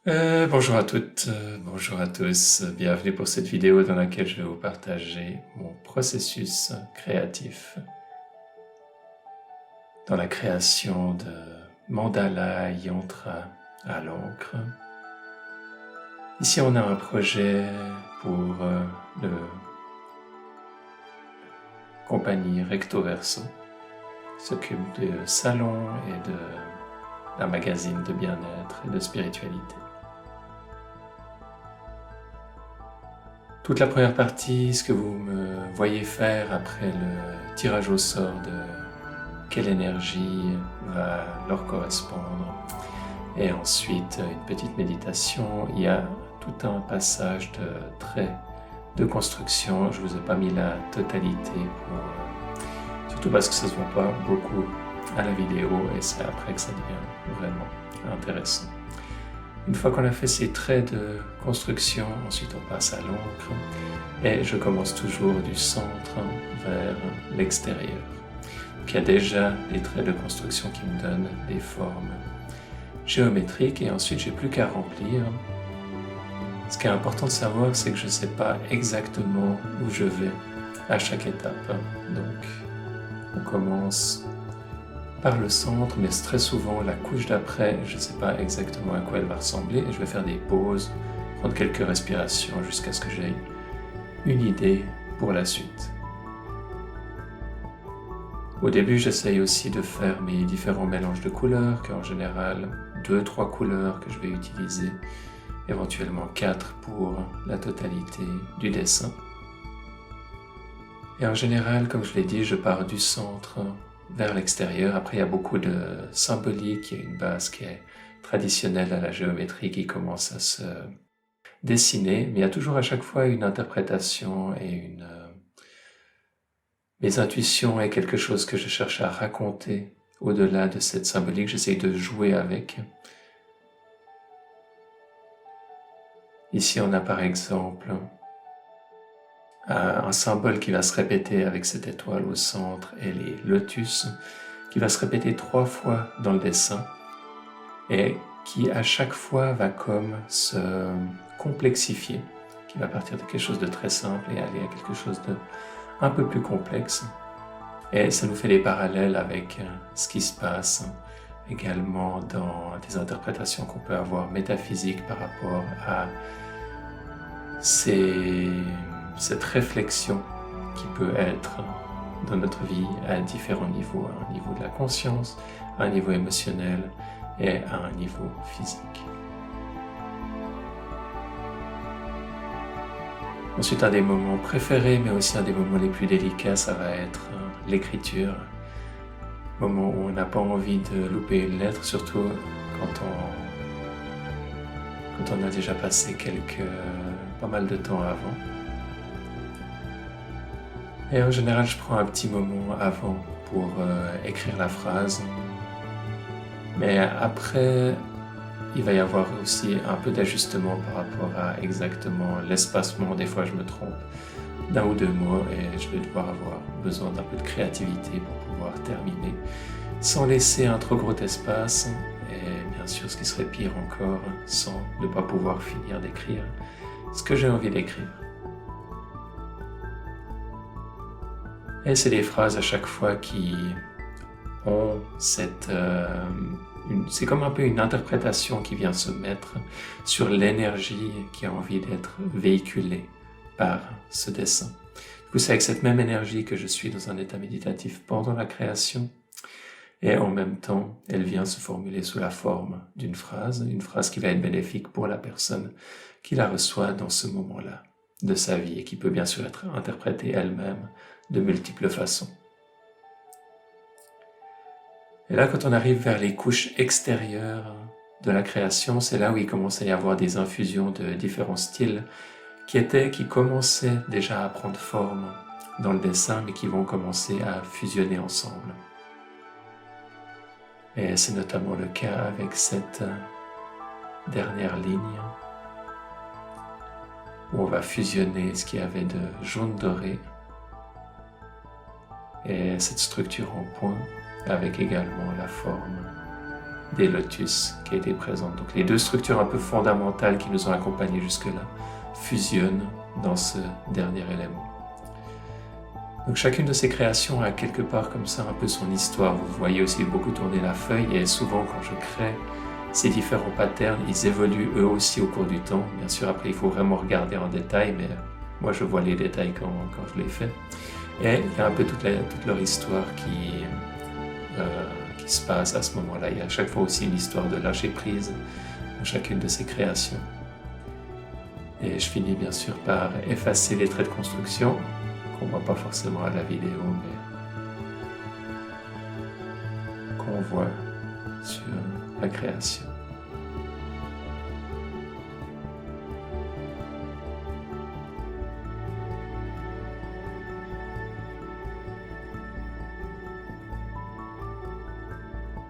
Bonjour à toutes, bonjour à tous, bienvenue pour cette vidéo dans laquelle je vais vous partager mon processus créatif dans la création de mandala yantra à l'encre. Ici on a un projet pour le compagnie Recto Verso, qui s'occupe de salon et d'un magazine de bien-être et de spiritualité. Toute la première partie, ce que vous me voyez faire après le tirage au sort de quelle énergie va leur correspondre, et ensuite une petite méditation, il y a tout un passage de traits de construction. Je vous ai pas mis la totalité surtout parce que ça se voit pas beaucoup à la vidéo et c'est après que ça devient vraiment intéressant. Une fois qu'on a fait ces traits de construction, ensuite on passe à l'encre et je commence toujours du centre vers l'extérieur. Donc il y a déjà des traits de construction qui me donnent des formes géométriques et ensuite j'ai plus qu'à remplir. Ce qui est important de savoir, c'est que je ne sais pas exactement où je vais à chaque étape. Donc on commence par le centre, mais très souvent la couche d'après, je ne sais pas exactement à quoi elle va ressembler et je vais faire des pauses, prendre quelques respirations jusqu'à ce que j'aie une idée pour la suite. Au début, j'essaye aussi de faire mes différents mélanges de couleurs, qu'en général 2-3 couleurs que je vais utiliser, éventuellement 4 pour la totalité du dessin. Et en général, comme je l'ai dit, je pars du centre vers l'extérieur. Après, il y a beaucoup de symbolique, il y a une base qui est traditionnelle à la géométrie qui commence à se dessiner, mais il y a toujours à chaque fois une interprétation et mes intuitions et quelque chose que je cherche à raconter au-delà de cette symbolique. J'essaye de jouer avec. Ici, on a par exemple un symbole qui va se répéter avec cette étoile au centre et les lotus, qui va se répéter 3 fois dans le dessin et qui à chaque fois va comme se complexifier, qui va partir de quelque chose de très simple et aller à quelque chose de un peu plus complexe. Et ça nous fait des parallèles avec ce qui se passe également dans des interprétations qu'on peut avoir métaphysiques par rapport à cette réflexion qui peut être dans notre vie à différents niveaux, à un niveau de la conscience, à un niveau émotionnel et à un niveau physique. Ensuite, un des moments préférés, mais aussi un des moments les plus délicats, ça va être l'écriture. Moment où on n'a pas envie de louper une lettre, surtout quand on a déjà passé pas mal de temps avant. Et en général, je prends un petit moment avant pour écrire la phrase. Mais après, il va y avoir aussi un peu d'ajustement par rapport à exactement l'espacement. Des fois, je me trompe d'un ou deux mots et je vais devoir avoir besoin d'un peu de créativité pour pouvoir terminer sans laisser un trop gros espace. Et bien sûr, ce qui serait pire encore, sans ne pas pouvoir finir d'écrire ce que j'ai envie d'écrire. Et c'est des phrases à chaque fois qui ont c'est comme un peu une interprétation qui vient se mettre sur l'énergie qui a envie d'être véhiculée par ce dessin. Du coup, c'est avec cette même énergie que je suis dans un état méditatif pendant la création. Et en même temps, elle vient se formuler sous la forme d'une phrase, une phrase qui va être bénéfique pour la personne qui la reçoit dans ce moment-là de sa vie et qui peut bien sûr être interprétée elle-même de multiples façons. Et là, quand on arrive vers les couches extérieures de la création, c'est là où il commence à y avoir des infusions de différents styles qui commençaient déjà à prendre forme dans le dessin, mais qui vont commencer à fusionner ensemble. Et c'est notamment le cas avec cette dernière ligne où on va fusionner ce qu'il y avait de jaune doré et cette structure en point avec également la forme des lotus qui a été présente. Donc les deux structures un peu fondamentales qui nous ont accompagnés jusque-là fusionnent dans ce dernier élément. Donc chacune de ces créations a quelque part comme ça un peu son histoire. Vous voyez aussi beaucoup tourner la feuille et souvent quand je crée ces différents patterns, ils évoluent eux aussi au cours du temps. Bien sûr, après il faut vraiment regarder en détail, mais moi je vois les détails quand je les fais. Et il y a un peu toute leur histoire qui se passe à ce moment-là. Il y a à chaque fois aussi une histoire de lâcher prise dans chacune de ces créations. Et je finis bien sûr par effacer les traits de construction, qu'on ne voit pas forcément à la vidéo, mais qu'on voit sur la création.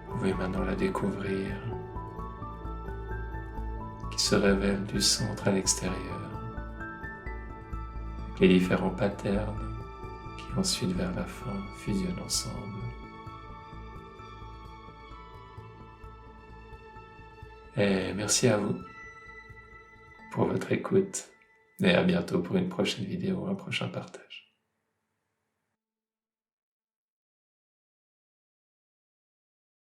Vous pouvez maintenant la découvrir, qui se révèle du centre à l'extérieur, avec les différents patterns qui ensuite vers la fin fusionnent ensemble. Et merci à vous pour votre écoute et à bientôt pour une prochaine vidéo, un prochain partage.